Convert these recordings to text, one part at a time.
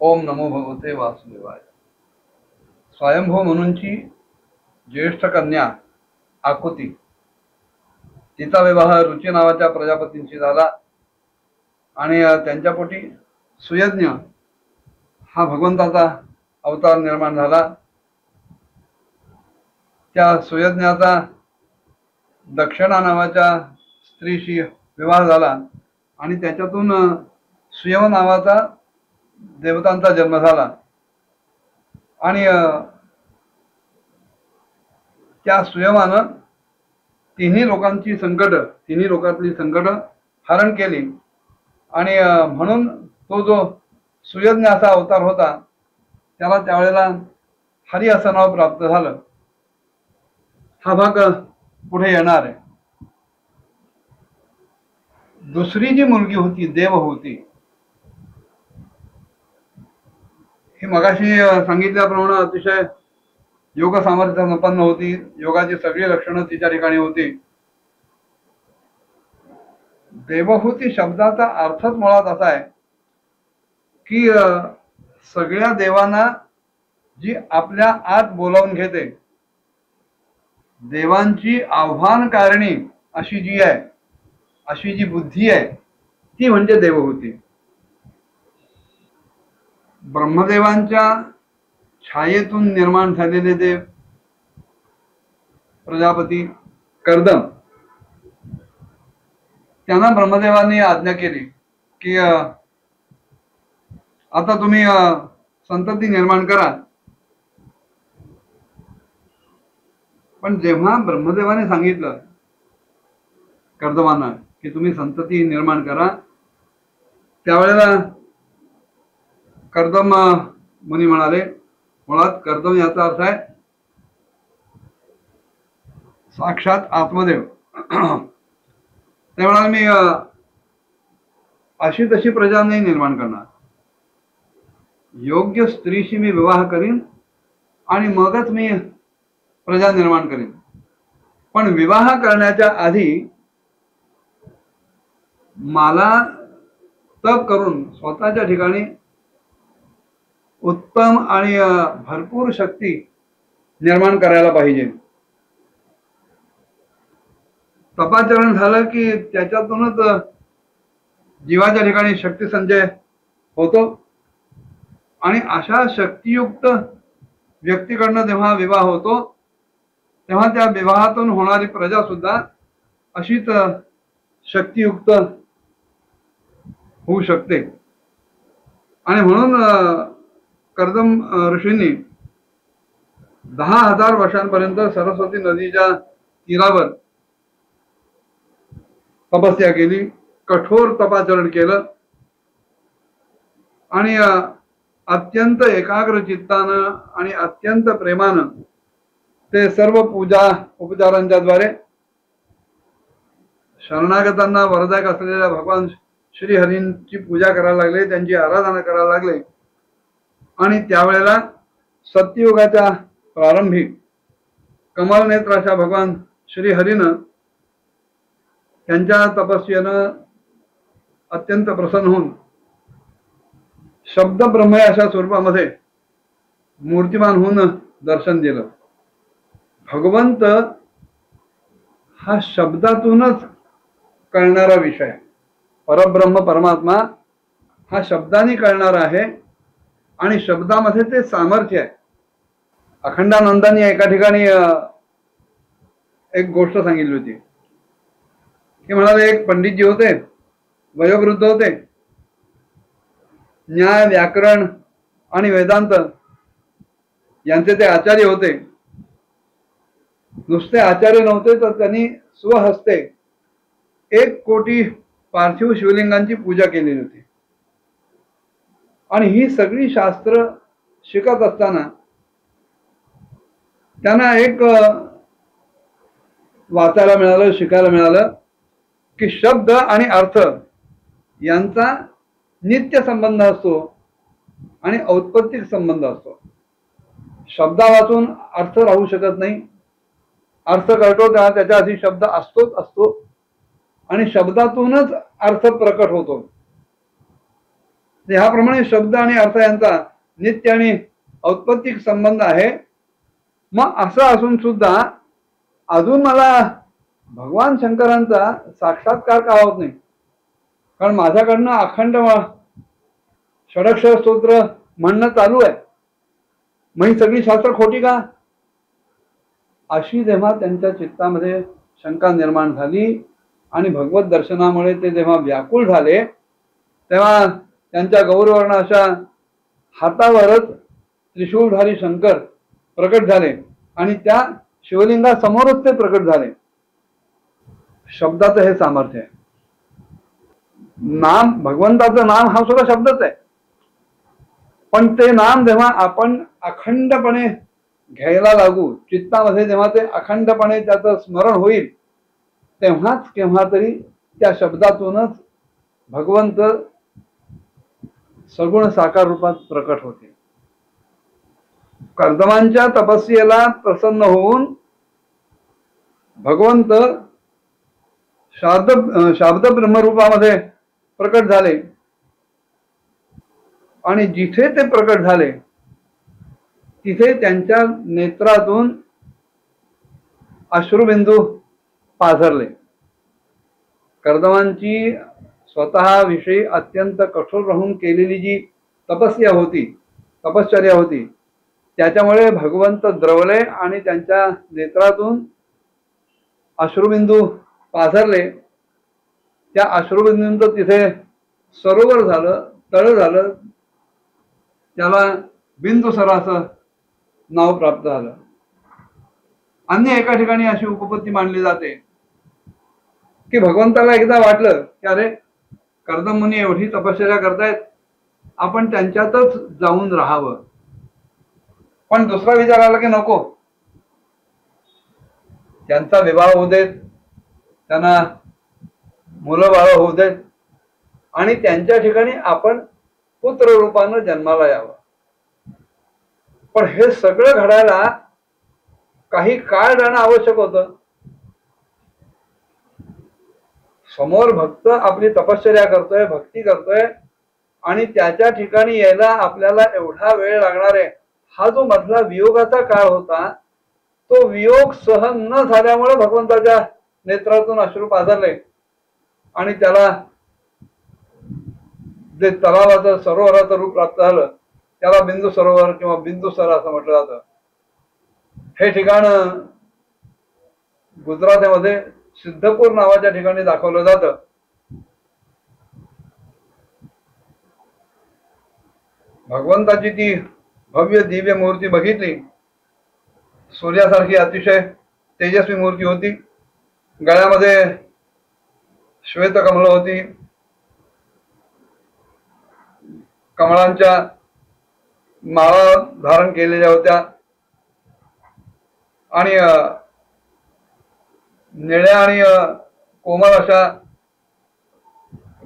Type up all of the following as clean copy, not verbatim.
ओम नमो भगवते वासुदेवाय. स्वयंभू म्हणूनची ज्येष्ठ कन्या आकुती, तिचा विवाह रुची नावाच्या प्रजापतींशी झाला आणि त्यांच्या पोटी सुयज्ञ हा भगवंताचा अवतार निर्माण झाला. त्या सुयज्ञाचा दक्षिणा नावाच्या स्त्रीशी विवाह झाला आणि त्याच्यातून सुयम नावाचा देवतांचा जन्म झाला. आणि त्या सुयमानं तिन्ही लोकातली संकट हरण केली. आणि म्हणून तो जो सुयज्ञ असा अवतार होता त्याला त्यावेळेला हरी असं नाव प्राप्त झालं. हा भाग पुढे येणार आहे. दुसरी जी मुलगी होती देवहूती, ही मगाशी सांगितल्याप्रमाणे अतिशय योग सामर्थ्य संपन्न होती. योगाची सगळी लक्षणं तिच्या ठिकाणी होती. देवहूती शब्दाचा अर्थच मुळात असा आहे की सगळ्या देवांना जी आपल्या आत बोलावून घेते, देवांची आव्हानकारणी अशी जी बुद्धी आहे ती म्हणजे देवहूती. ब्रह्मदेवांच्या छायेतून निर्माण झालेले देव प्रजापती कर्दम, त्यांना ब्रह्मदेवांनी आज्ञा केली की आता तुम्ही संतती निर्माण करा. पण जेव्हा ब्रह्मदेवाने सांगितलं कर्दमांना की तुम्ही संतती निर्माण करा, त्यावेळेला कर्दम मुनी म्हणाले, मुळात कर्दम याचा अर्थ आहे साक्षात आत्मदेव. ते म्हणाले, मी अशी तशी प्रजा नाही निर्माण करणार, योग्य स्त्रीशी मी विवाह करीन आणि मगच मी प्रजा निर्माण करीन. पण विवाह करण्याच्या आधी मला तप करून स्वतःच्या ठिकाणी उत्तम आणि भरपूर शक्ती निर्माण करायला पाहिजे. तपाचरण झालं की त्याच्यातूनच जीवाच्या ठिकाणी शक्ती संचय होतो. आणि अशा शक्तियुक्त व्यक्तीकडनं जेव्हा विवाह होतो तेव्हा त्या विवाहातून होणारी प्रजा सुद्धा अशीच शक्तियुक्त होऊ शकते. आणि म्हणून कर्दम ऋषींनी 10,000 वर्षांपर्यंत सरस्वती नदीच्या तीरावर तपस्या केली, कठोर तपाचरण केलं आणि अत्यंत एकाग्र चित्तानं आणि अत्यंत प्रेमानं ते सर्व पूजा उपचारांच्या द्वारे शरणागतांना वरदायक असलेल्या भगवान श्रीहरींची पूजा करायला लागले, त्यांची आराधना करायला लागले. आणि त्यावेळेला सत्ययुगाच्या प्रारंभी कमल नेत्र अशा भगवान श्रीहरीनं त्यांच्या तपस्येनं अत्यंत प्रसन्न होऊन शब्द ब्रह्म अशा स्वरूपामध्ये मूर्तिमान होऊन दर्शन दिलं. भगवंत हा शब्दातूनच कळणारा विषय, परब्रह्म परमात्मा हा शब्दाने कळणारा आहे आणि शब्दामध्ये ते सामर्थ्य आहे. अखंडानंदांनी एका ठिकाणी एक गोष्ट सांगितली होती की म्हणाले, एक पंडितजी होते, वयोवृद्ध होते, न्याय व्याकरण आणि वेदांत यांचे ते आचार्य होते. नुसते आचार्य नव्हते तर त्यांनी स्वहस्ते 1 कोटी पार्थिव शिवलिंगांची पूजा केलेली होती. आणि ही सगळी शास्त्र शिकत असताना त्यांना एक वाचायला मिळालं, शिकायला मिळालं की शब्द आणि अर्थ यांचा नित्य संबंध असतो आणि औत्पत्तिक संबंध असतो. शब्दा वाचून अर्थ राहू शकत नाही. अर्थ कळतो तेव्हा त्याच्या आधी शब्द असतोच असतो आणि शब्दातूनच अर्थ प्रकट होतो. ह्याप्रमाणे शब्द आणि अर्थ यांचा नित्य आणि औत्पत्तिक संबंध आहे. मग असं असून सुद्धा अजून मला भगवान शंकरांचा साक्षात्कार का होत नाही? कारण माझ्याकडनं अखंड षडक्षर स्तोत्र म्हणणं चालू आहे. मग ही सगळी शास्त्र खोटी का? अशी जेव्हा त्यांच्या चित्तामध्ये शंका निर्माण झाली आणि भगवत दर्शनामुळे ते जेव्हा व्याकुळ झाले, तेव्हा त्यांच्या गौरवर्ण अशा हातावरच त्रिशूलधारी शंकर प्रकट झाले आणि त्या शिवलिंगासमोरच ते प्रकट झाले. शब्दाचं हे सामर्थ्य आहे. नाम, भगवंताचं नाम हा सुद्धा शब्दच आहे. पण ते नाम जेव्हा आपण अखंडपणे घ्यायला लागू, चित्तामध्ये जेव्हा ते अखंडपणे त्याचं स्मरण होईल, तेव्हाच केव्हा तरी त्या शब्दातूनच भगवंत सगुण साकार रूपात प्रकट होते. कर्दमांच्या तपस्येला प्रसन्न होऊन भगवंत शाब्द ब्रह्मरूपामध्ये प्रकट झाले आणि जिथे ते प्रकट झाले तिथे त्यांच्या नेत्रातून अश्रुबिंदू पाझरले. कर्दमांची स्वतःविषयी अत्यंत कठोर राहून केलेली जी तपश्चर्या होती, त्याच्यामुळे भगवंत द्रवले आणि त्यांच्या नेत्रातून अश्रुबिंदू पाझरले. त्या अश्रुबिंदूंचं तिथे सरोवर झालं, तळ झालं, त्याला बिंदुसर असं नाव प्राप्त झालं. अन्य एका ठिकाणी अशी उपपत्ती मानली जाते की भगवंताला एकदा वाटलं की अरे, कर्दम मुनी एवढी तपश्चर्या करतायत, आपण त्यांच्यातच जाऊन राहावं. पण दुसरा विचार आला की नको, त्यांचा विवाह होऊ देत, त्यांना मुलं बाळ होऊ देत आणि त्यांच्या ठिकाणी आपण पुत्र रूपानं जन्माला यावं. पण हे सगळं घडायला काही काळ जाणं आवश्यक होतं. समोर भक्त आपली तपश्चर्या करतोय, भक्ती करतोय आणि त्याच्या ठिकाणी यायला आपल्याला एवढा वेळ लागणार आहे. हा जो मधला वियोगाचा काळ होता, तो वियोग सहन न झाल्यामुळे भगवंताच्या नेत्रातून अश्रू पाझरले आणि त्याला जे तलावाचं सरोवराचं रूप प्राप्त झालं, त्याला बिंदू सरोवर किंवा बिंदुसर असं म्हटलं जातं. हे ठिकाण गुजरातमध्ये सिद्धपूर नावाच्या ठिकाणी दाखवलं जातं. भगवंताची ती भव्य दिव्य मूर्ती बघितली. सूर्यासारखी अतिशय तेजस्वी मूर्ती होती. गळ्यामध्ये श्वेत कमळ होती. कमळांच्या माळा धारण केलेल्या होत्या आणि निळ्या आणि कोमल अशा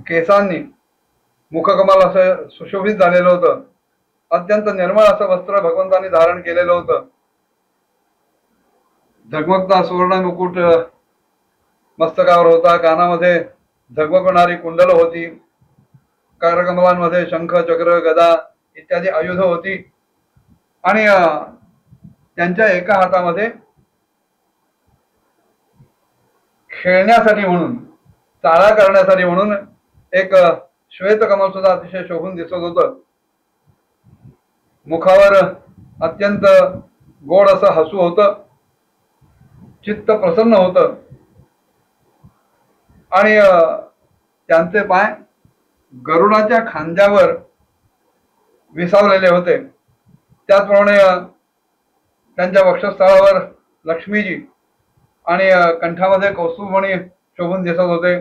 केसांनी मुखकमल असं सुशोभित झालेलं होतं. अत्यंत निर्मळ असं वस्त्र भगवंतांनी धारण केलेलं होतं. झगमगता सुवर्ण मुकुट मस्तकावर होता. कानामध्ये झगमगणारी कुंडल होती. करकमलांमध्ये शंख, चक्र, गदा इत्यादी आयुध होती आणि त्यांच्या एका हातामध्ये खेळण्यासाठी म्हणून, चाळा करण्यासाठी म्हणून एक श्वेत कमल सुद्धा अतिशय शोभून दिसत होतं. मुखावर अत्यंत गोड असं हसू होतं. चित्त प्रसन्न होतं आणि त्यांचे पाय गरुडाच्या खांद्यावर विसावलेले होते. त्याचप्रमाणे त्यांच्या वक्षस्थळावर लक्ष्मीजी आणि कंठामध्ये कौस्तुभमणी शोभून दिसत होते.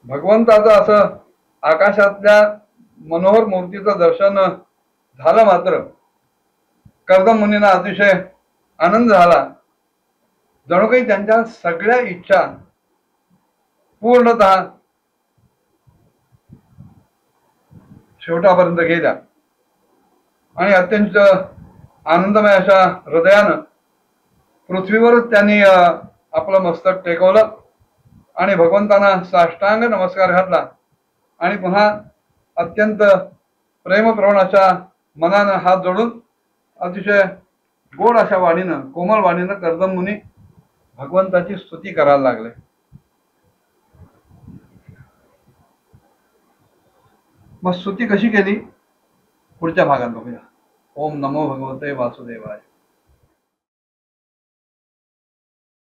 भगवंताचं असं आकाशातल्या मनोहर मूर्तीचं दर्शन झालं मात्र कर्दम मुनींना अतिशय आनंद झाला. जणू काही त्यांच्या सगळ्या इच्छा पूर्णतः शेवटापर्यंत गेल्या आणि अत्यंत आनंदमय अशा हृदयानं पृथ्वीवरच त्यांनी आपलं मस्तक टेकवलं आणि भगवंतांना साष्टांग नमस्कार घातला आणि पुन्हा अत्यंत प्रेमप्रवण अशा मनानं हात जोडून अतिशय गोड अशा वाणीनं, कोमल वाणीनं कर्दम मुनी भगवंताची स्तुती करायला लागले. मग स्तुती कशी केली पुढच्या भागात बघूया. ओम नमो भगवते वासुदेवाय.